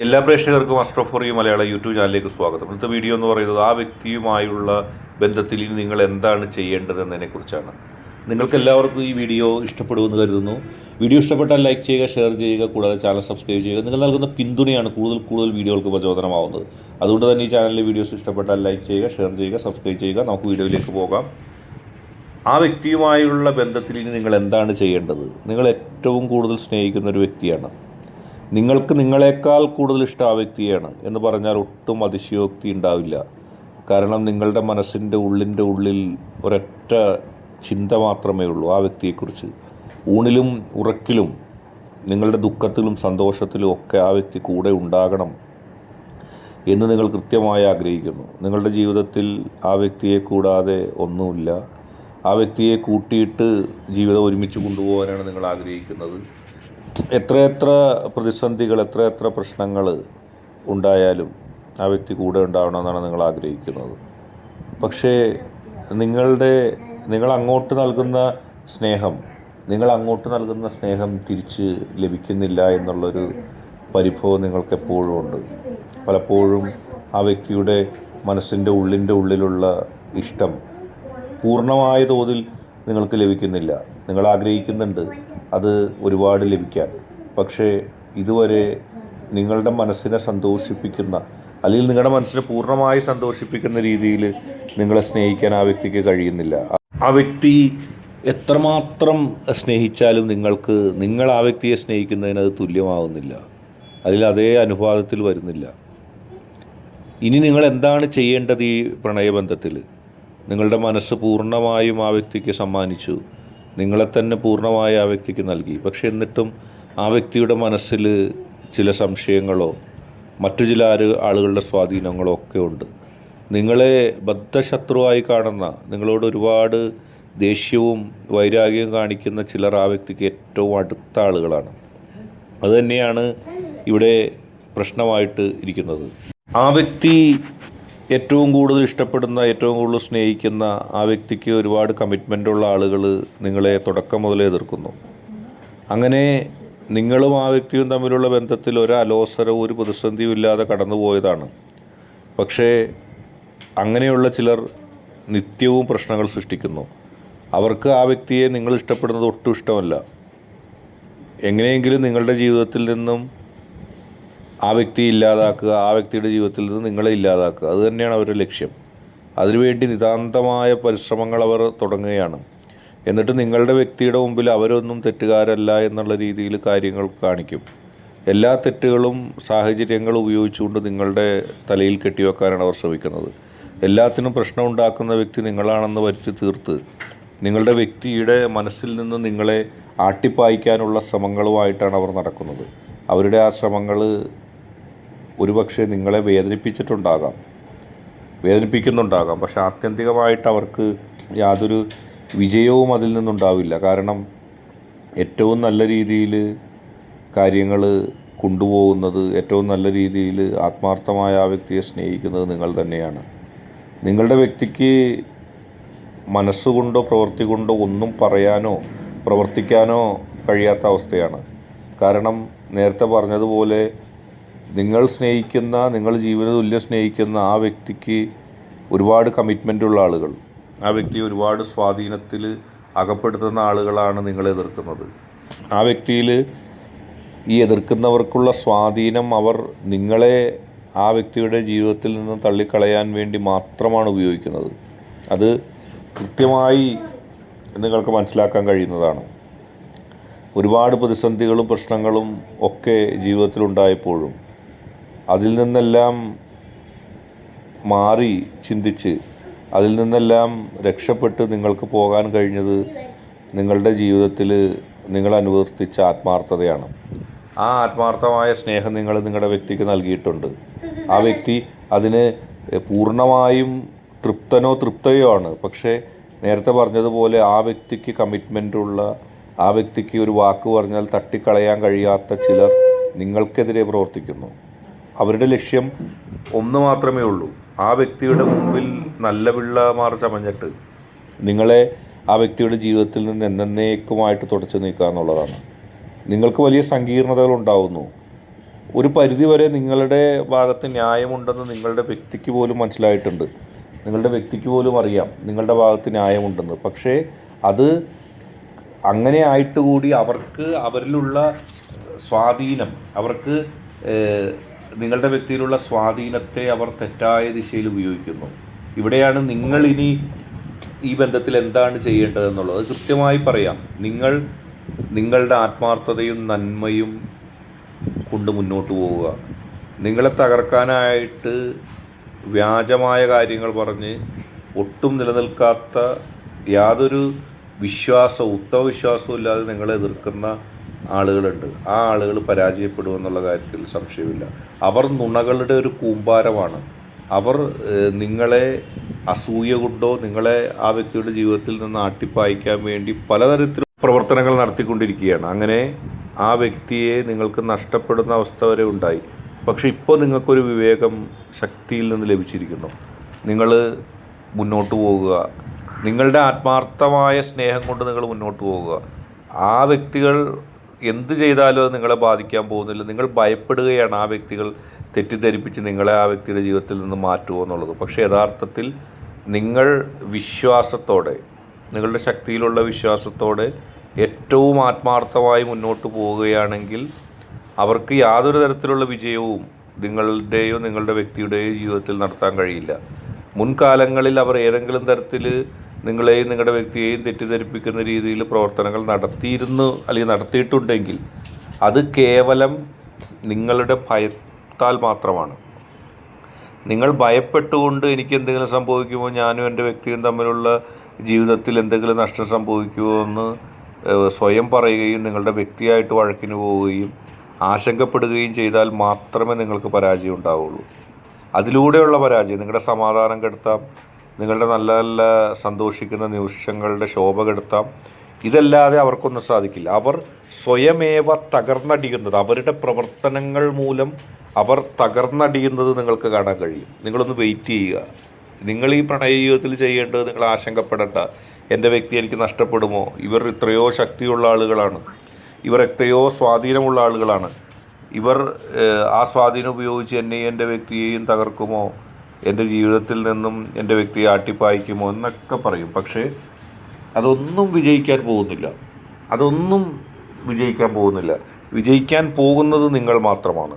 എല്ലാ പ്രേക്ഷകർക്കും അസ്ട്രോഫോറി മലയാള യൂട്യൂബ് ചാനലിലേക്ക് സ്വാഗതം. ഇന്നത്തെ വീഡിയോ എന്ന് പറയുന്നത് ആ വ്യക്തിയുമായുള്ള ബന്ധത്തിൽ ഇനി നിങ്ങൾ എന്താണ് ചെയ്യേണ്ടതെന്നതിനെക്കുറിച്ചാണ്. നിങ്ങൾക്ക് എല്ലാവർക്കും ഈ വീഡിയോ ഇഷ്ടപ്പെടുമെന്ന് കരുതുന്നു. വീഡിയോ ഇഷ്ടപ്പെട്ടാൽ ലൈക്ക് ചെയ്യുക, ഷെയർ ചെയ്യുക, കൂടാതെ ചാനൽ സബ്സ്ക്രൈബ് ചെയ്യുക. നിങ്ങൾ നൽകുന്ന പിന്തുണയാണ് കൂടുതൽ വീഡിയോകൾക്ക് പ്രചോദനമാവുന്നത്. അതുകൊണ്ട് തന്നെ ഈ ചാനലിലെ വീഡിയോസ് ഇഷ്ടപ്പെട്ടാൽ ലൈക്ക് ചെയ്യുക, ഷെയർ ചെയ്യുക, സബ്സ്ക്രൈബ് ചെയ്യുക. നമുക്ക് വീഡിയോയിലേക്ക് പോകാം. ആ വ്യക്തിയുമായുള്ള ബന്ധത്തിൽ ഇനി നിങ്ങൾ എന്താണ് ചെയ്യേണ്ടത്? നിങ്ങൾ ഏറ്റവും കൂടുതൽ സ്നേഹിക്കുന്ന ഒരു വ്യക്തിയാണ്. നിങ്ങൾക്ക് നിങ്ങളെക്കാൾ കൂടുതൽ ഇഷ്ടം ആ വ്യക്തിയാണ് എന്ന് പറഞ്ഞാൽ ഒട്ടും അതിശയോക്തി ഉണ്ടാവില്ല. കാരണം നിങ്ങളുടെ മനസ്സിൻ്റെ ഉള്ളിൽ ഒരൊറ്റ ചിന്ത മാത്രമേ ഉള്ളൂ ആ വ്യക്തിയെക്കുറിച്ച്. ഊണിലും ഉറക്കിലും നിങ്ങളുടെ ദുഃഖത്തിലും സന്തോഷത്തിലും ഒക്കെ ആ വ്യക്തി കൂടെ ഉണ്ടാകണം എന്ന് നിങ്ങൾ കൃത്യമായി ആഗ്രഹിക്കുന്നു. നിങ്ങളുടെ ജീവിതത്തിൽ ആ വ്യക്തിയെ കൂടാതെ ഒന്നുമില്ല. ആ വ്യക്തിയെ കൂട്ടിയിട്ട് ജീവിതം ഒരുമിച്ച് കൊണ്ടുപോകാനാണ് നിങ്ങൾ ആഗ്രഹിക്കുന്നത്. എത്രയെത്ര പ്രതിസന്ധികൾ, എത്രയെത്ര പ്രശ്നങ്ങൾ ഉണ്ടായാലും ആ വ്യക്തി കൂടെ ഉണ്ടാവണമെന്നാണ് നിങ്ങൾ ആഗ്രഹിക്കുന്നത്. പക്ഷേ നിങ്ങൾ അങ്ങോട്ട് നൽകുന്ന സ്നേഹം തിരിച്ച് ലഭിക്കുന്നില്ല എന്നുള്ളൊരു പരിഭവം നിങ്ങൾക്കെപ്പോഴും ഉണ്ട്. പലപ്പോഴും ആ വ്യക്തിയുടെ മനസ്സിൻ്റെ ഉള്ളിലുള്ള ഇഷ്ടം പൂർണ്ണമായ തോതിൽ നിങ്ങൾക്ക് ലഭിക്കുന്നില്ല. നിങ്ങൾ ആഗ്രഹിക്കുന്നുണ്ട് അത് ഒരുപാട് ലഭിക്കാൻ. പക്ഷേ ഇതുവരെ നിങ്ങളുടെ മനസ്സിനെ സന്തോഷിപ്പിക്കുന്ന, അല്ലെങ്കിൽ നിങ്ങളുടെ മനസ്സിനെ പൂർണ്ണമായി സന്തോഷിപ്പിക്കുന്ന രീതിയിൽ നിങ്ങളെ സ്നേഹിക്കാൻ ആ വ്യക്തിക്ക് കഴിയുന്നില്ല. ആ വ്യക്തി എത്രമാത്രം സ്നേഹിച്ചാലും നിങ്ങൾ ആ വ്യക്തിയെ സ്നേഹിക്കുന്നതിന് അത് തുല്യമാവുന്നില്ല, അതിൽ അതേ അനുപാതത്തിൽ വരുന്നില്ല. ഇനി നിങ്ങൾ എന്താണ് ചെയ്യേണ്ടത്? ഈ പ്രണയബന്ധത്തിൽ നിങ്ങളുടെ മനസ്സ് പൂർണ്ണമായും ആ വ്യക്തിക്ക് സമ്മാനിച്ചു, നിങ്ങളെ തന്നെ പൂർണ്ണമായി ആ വ്യക്തിക്ക് നൽകി. പക്ഷെ എന്നിട്ടും ആ വ്യക്തിയുടെ മനസ്സിൽ ചില സംശയങ്ങളോ മറ്റു ചില ആളുകളുടെ സ്വാധീനങ്ങളോ ഒക്കെ ഉണ്ട്. നിങ്ങളെ ബദ്ധശത്രുവായി കാണുന്ന, നിങ്ങളോട് ഒരുപാട് ദേഷ്യവും വൈരാഗ്യവും കാണിക്കുന്ന ചിലർ ആ വ്യക്തിക്ക് ഏറ്റവും അടുത്ത ആളുകളാണ്. അതുതന്നെയാണ് ഇവിടെ പ്രശ്നമായിട്ട് ഇരിക്കുന്നത്. ആ വ്യക്തി ഏറ്റവും കൂടുതൽ ഇഷ്ടപ്പെടുന്ന, ഏറ്റവും കൂടുതൽ സ്നേഹിക്കുന്ന ആ വ്യക്തിക്ക് ഒരുപാട് കമ്മിറ്റ്മെൻ്റുള്ള ആളുകൾ നിങ്ങളെ തുടക്കം മുതലേ എതിർക്കുന്നു. അങ്ങനെ നിങ്ങളും ആ വ്യക്തിയും തമ്മിലുള്ള ബന്ധത്തിൽ ഒരു അലോസരവും ഒരു പ്രതിസന്ധിയും ഇല്ലാതെ കടന്നുപോയതാണ്. പക്ഷേ അങ്ങനെയുള്ള ചിലർ നിത്യവും പ്രശ്നങ്ങൾ സൃഷ്ടിക്കുന്നു. അവർക്ക് ആ വ്യക്തിയെ നിങ്ങൾ ഇഷ്ടപ്പെടുന്നത് ഒട്ടും ഇഷ്ടമല്ല. എങ്ങനെയെങ്കിലും നിങ്ങളുടെ ജീവിതത്തിൽ നിന്നും ആ വ്യക്തിയെ ഇല്ലാതാക്കുക, ആ വ്യക്തിയുടെ ജീവിതത്തിൽ നിന്ന് നിങ്ങളെ ഇല്ലാതാക്കുക, അതുതന്നെയാണ് അവരുടെ ലക്ഷ്യം. അതിനുവേണ്ടി നിതാന്തമായ പരിശ്രമങ്ങൾ അവർ തുടങ്ങുകയാണ്. എന്നിട്ട് നിങ്ങളുടെ വ്യക്തിയുടെ മുമ്പിൽ അവരൊന്നും തെറ്റുകാരല്ല എന്നുള്ള രീതിയിൽ കാര്യങ്ങൾ കാണിക്കും. എല്ലാ തെറ്റുകളും സാഹചര്യങ്ങളും ഉപയോഗിച്ചുകൊണ്ട് നിങ്ങളുടെ തലയിൽ കെട്ടിവെക്കാനാണ് അവർ ശ്രമിക്കുന്നത്. എല്ലാത്തിനും പ്രശ്നം ഉണ്ടാക്കുന്ന വ്യക്തി നിങ്ങളാണെന്ന് വരുത്തി തീർത്ത് നിങ്ങളുടെ വ്യക്തിയുടെ മനസ്സിൽ നിന്ന് നിങ്ങളെ ആട്ടിപ്പായിക്കാനുള്ള ശ്രമങ്ങളുമായിട്ടാണ് അവർ നടക്കുന്നത്. അവരുടെ ആ ശ്രമങ്ങൾ ഒരുപക്ഷെ നിങ്ങളെ വേദനിപ്പിക്കുന്നുണ്ടാകാം. പക്ഷെ ആത്യന്തികമായിട്ട് അവർക്ക് യാതൊരു വിജയവും അതിൽ നിന്നുണ്ടാവില്ല. കാരണം ഏറ്റവും നല്ല രീതിയിൽ കാര്യങ്ങൾ കൊണ്ടുപോകുന്നത്, ഏറ്റവും നല്ല രീതിയിൽ ആത്മാർത്ഥമായ ആ വ്യക്തിയെ സ്നേഹിക്കുന്നത് നിങ്ങൾ തന്നെയാണ്. നിങ്ങളുടെ വ്യക്തിക്ക് മനസ്സുകൊണ്ടോ പ്രവൃത്തി കൊണ്ടോ ഒന്നും പറയാനോ പ്രവർത്തിക്കാനോ കഴിയാത്ത അവസ്ഥയാണ്. കാരണം നേരത്തെ പറഞ്ഞതുപോലെ നിങ്ങൾ ജീവിതതുല്യം സ്നേഹിക്കുന്ന ആ വ്യക്തിക്ക് ഒരുപാട് കമ്മിറ്റ്മെൻറ്റുള്ള ആളുകൾ, ആ വ്യക്തി ഒരുപാട് സ്വാധീനത്തിൽ അകപ്പെടുത്തുന്ന ആളുകളാണ് നിങ്ങളെ എതിർക്കുന്നത്. ആ വ്യക്തിയിൽ ഈ എതിർക്കുന്നവർക്കുള്ള സ്വാധീനം അവർ നിങ്ങളെ ആ വ്യക്തിയുടെ ജീവിതത്തിൽ നിന്ന് തള്ളിക്കളയാൻ വേണ്ടി മാത്രമാണ് ഉപയോഗിക്കുന്നത്. അത് കൃത്യമായി നിങ്ങൾക്ക് മനസ്സിലാക്കാൻ കഴിയുന്നതാണ്. ഒരുപാട് പ്രതിസന്ധികളും പ്രശ്നങ്ങളും ഒക്കെ ജീവിതത്തിലുണ്ടായപ്പോഴും അതിൽ നിന്നെല്ലാം മാറി ചിന്തിച്ച്, അതിൽ നിന്നെല്ലാം രക്ഷപ്പെട്ട് നിങ്ങൾക്ക് പോകാൻ കഴിഞ്ഞത് നിങ്ങളുടെ ജീവിതത്തിൽ നിങ്ങൾ അനുവർത്തിച്ച ആത്മാർത്ഥതയാണ്. ആ ആത്മാർത്ഥമായ സ്നേഹം നിങ്ങളുടെ വ്യക്തിക്ക് നൽകിയിട്ടുണ്ട്. ആ വ്യക്തി അതിന് പൂർണ്ണമായും തൃപ്തയോ ആണ്. പക്ഷേ നേരത്തെ പറഞ്ഞതുപോലെ ആ വ്യക്തിക്ക് കമ്മിറ്റ്മെൻറ്റുള്ള, ആ വ്യക്തിക്ക് ഒരു വാക്ക് പറഞ്ഞാൽ തട്ടിക്കളയാൻ കഴിയാത്ത ചിലർ നിങ്ങൾക്കെതിരെ പ്രവർത്തിക്കുന്നു. അവരുടെ ലക്ഷ്യം ഒന്ന് മാത്രമേ ഉള്ളൂ, ആ വ്യക്തിയുടെ മുമ്പിൽ നല്ല പിള്ളമാർ ചമഞ്ഞിട്ട് നിങ്ങളെ ആ വ്യക്തിയുടെ ജീവിതത്തിൽ നിന്ന് എന്നേക്കുമായിട്ട് തുടച്ചു നീക്കുക എന്നുള്ളതാണ്. നിങ്ങൾക്ക് വലിയ സങ്കീർണതകൾ ഉണ്ടാവുന്നു. ഒരു പരിധിവരെ നിങ്ങളുടെ ഭാഗത്ത് ന്യായമുണ്ടെന്ന് നിങ്ങളുടെ വ്യക്തിക്ക് പോലും മനസ്സിലായിട്ടുണ്ട്. നിങ്ങളുടെ വ്യക്തിക്ക് പോലും അറിയാം നിങ്ങളുടെ ഭാഗത്ത് ന്യായമുണ്ടെന്ന്. പക്ഷേ അത് അങ്ങനെ ആയിട്ട് കൂടി അവർക്ക് അവരിലുള്ള സ്വാധീനം, അവർക്ക് നിങ്ങളുടെ വ്യക്തിയിലുള്ള സ്വാധീനത്തെ അവർ തെറ്റായ ദിശയിൽ ഉപയോഗിക്കുന്നു. ഇവിടെയാണ് നിങ്ങളിനി ഈ ബന്ധത്തിൽ എന്താണ് ചെയ്യേണ്ടതെന്നുള്ളത് കൃത്യമായി പറയാം. നിങ്ങളുടെ ആത്മാർത്ഥതയും നന്മയും കൊണ്ട് മുന്നോട്ട് പോവുക. നിങ്ങളെ തകർക്കാനായിട്ട് വ്യാജമായ കാര്യങ്ങൾ പറഞ്ഞ് ഒട്ടും നിലനിൽക്കാത്ത യാതൊരു ഉത്തമ വിശ്വാസവും ഇല്ലാതെ നിങ്ങളെ എതിർക്കുന്ന ആളുകളുണ്ട്. ആ ആളുകൾ പരാജയപ്പെടുമെന്നുള്ള കാര്യത്തിൽ സംശയമില്ല. അവർ നുണകളുടെ ഒരു കൂമ്പാരമാണ്. അവർ നിങ്ങളെ അസൂയ കൊണ്ടോ നിങ്ങളെ ആ വ്യക്തിയുടെ ജീവിതത്തിൽ നിന്ന് ആട്ടിപ്പായിക്കാൻ വേണ്ടി പലതരത്തിലും പ്രവർത്തനങ്ങൾ നടത്തിക്കൊണ്ടിരിക്കുകയാണ്. അങ്ങനെ ആ വ്യക്തിയെ നിങ്ങൾക്ക് നഷ്ടപ്പെടുന്ന അവസ്ഥ വരെ ഉണ്ടായി. പക്ഷെ ഇപ്പോൾ നിങ്ങൾക്കൊരു വിവേകം ശക്തിയിൽ നിന്ന് ലഭിച്ചിരിക്കുന്നു. നിങ്ങൾ മുന്നോട്ട് പോകുക. നിങ്ങളുടെ ആത്മാർത്ഥമായ സ്നേഹം കൊണ്ട് നിങ്ങൾ മുന്നോട്ട് പോകുക. ആ വ്യക്തികൾ എന്ത് ചെയ്താലും അത് നിങ്ങളെ ബാധിക്കാൻ പോകുന്നില്ല. നിങ്ങൾ ഭയപ്പെടുകയാണ് ആ വ്യക്തികൾ തെറ്റിദ്ധരിപ്പിച്ച് നിങ്ങളെ ആ വ്യക്തിയുടെ ജീവിതത്തിൽ നിന്ന് മാറ്റുമോ എന്നുള്ളത്. പക്ഷേ യഥാർത്ഥത്തിൽ നിങ്ങൾ വിശ്വാസത്തോടെ, നിങ്ങളുടെ ശക്തിയിലുള്ള വിശ്വാസത്തോടെ ഏറ്റവും ആത്മാർത്ഥമായി മുന്നോട്ട് പോവുകയാണെങ്കിൽ അവർക്ക് യാതൊരു തരത്തിലുള്ള വിജയവും നിങ്ങളുടെയോ നിങ്ങളുടെ വ്യക്തിയുടെയോ ജീവിതത്തിൽ നടത്താൻ കഴിയില്ല. മുൻകാലങ്ങളിൽ അവർ ഏതെങ്കിലും തരത്തിൽ നിങ്ങളെയും നിങ്ങളുടെ വ്യക്തിയെയും തെറ്റിദ്ധരിപ്പിക്കുന്ന രീതിയിൽ പ്രവർത്തനങ്ങൾ നടത്തിയിട്ടുണ്ടെങ്കിൽ അത് കേവലം നിങ്ങളുടെ ഭയത്താൽ മാത്രമാണ്. നിങ്ങൾ ഭയപ്പെട്ടുകൊണ്ട് എനിക്ക് എന്തെങ്കിലും സംഭവിക്കുമോ, ഞാനും എൻ്റെ വ്യക്തിയും തമ്മിലുള്ള ജീവിതത്തിൽ എന്തെങ്കിലും നഷ്ടം സംഭവിക്കുമോ എന്ന് സ്വയം പറയുകയും നിങ്ങളുടെ വ്യക്തിയായിട്ട് വഴക്കിന് പോവുകയും ആശങ്കപ്പെടുകയും ചെയ്താൽ മാത്രമേ നിങ്ങൾക്ക് പരാജയം ഉണ്ടാവുള്ളൂ. അതിലൂടെയുള്ള പരാജയം നിങ്ങളുടെ സമാധാനം കെടുത്താം, നിങ്ങളുടെ നല്ല നല്ല സന്തോഷിക്കുന്ന നിമിഷങ്ങളുടെ ശോഭ കെടുത്താം. ഇതല്ലാതെ അവർക്കൊന്നും സാധിക്കില്ല. അവർ സ്വയമേവ തകർന്നടിയുന്നത്, അവരുടെ പ്രവർത്തനങ്ങൾ മൂലം അവർ തകർന്നടിയുന്നത് നിങ്ങൾക്ക് കാണാൻ കഴിയും. നിങ്ങളൊന്ന് വെയിറ്റ് ചെയ്യുക. നിങ്ങൾ ഈ പ്രണയ ജീവിതത്തിൽ ചെയ്യേണ്ടത്, നിങ്ങൾ ആശങ്കപ്പെടേണ്ട എൻ്റെ വ്യക്തി എനിക്ക് നഷ്ടപ്പെടുമോ, ഇവർ എത്രയോ ശക്തിയുള്ള ആളുകളാണ്, ഇവർ എത്രയോ സ്വാധീനമുള്ള ആളുകളാണ്, ഇവർ ആ സ്വാധീനം ഉപയോഗിച്ച് എന്നെയും എൻ്റെ വ്യക്തിയെയും തകർക്കുമോ, എൻ്റെ ജീവിതത്തിൽ നിന്നും എൻ്റെ വ്യക്തിയെ ആട്ടിപ്പായിക്കുമോ എന്നൊക്കെ പറയും. പക്ഷേ അതൊന്നും വിജയിക്കാൻ പോകുന്നില്ല. വിജയിക്കാൻ പോകുന്നത് നിങ്ങൾ മാത്രമാണ്.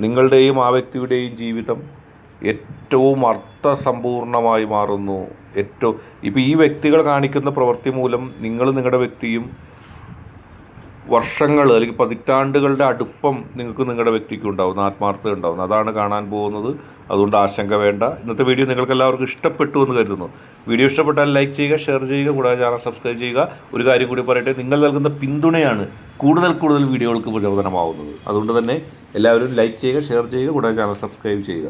നിങ്ങളുടെയും ആ വ്യക്തിയുടെയും ജീവിതം ഏറ്റവും അർത്ഥസമ്പൂർണമായി മാറുന്നു. ഇപ്പോൾ ഈ വ്യക്തികൾ കാണിക്കുന്ന പ്രവൃത്തി മൂലം നിങ്ങളുടെ വ്യക്തിയും വർഷങ്ങൾ അല്ലെങ്കിൽ പതിറ്റാണ്ടുകളുടെ അടുപ്പം നിങ്ങൾക്ക് നിങ്ങളുടെ വ്യക്തിക്ക് ഉണ്ടാവുന്ന ആത്മാർത്ഥത ഉണ്ടാവുന്നു. അതാണ് കാണാൻ പോകുന്നത്. അതുകൊണ്ട് ആശങ്ക വേണ്ട. ഇന്നത്തെ വീഡിയോ നിങ്ങൾക്ക് എല്ലാവർക്കും ഇഷ്ടപ്പെട്ടു എന്ന് കരുതുന്നു. വീഡിയോ ഇഷ്ടപ്പെട്ടാൽ ലൈക്ക് ചെയ്യുക, ഷെയർ ചെയ്യുക, കൂടാതെ ചാനൽ സബ്സ്ക്രൈബ് ചെയ്യുക. ഒരു കാര്യം കൂടി പറയട്ടെ, നിങ്ങൾ നൽകുന്ന പിന്തുണയാണ് കൂടുതൽ വീഡിയോകൾക്ക് പ്രചോദനമാവുന്നത്. അതുകൊണ്ട് തന്നെ എല്ലാവരും ലൈക്ക് ചെയ്യുക, ഷെയർ ചെയ്യുക, കൂടാതെ ചാനൽ സബ്സ്ക്രൈബ് ചെയ്യുക.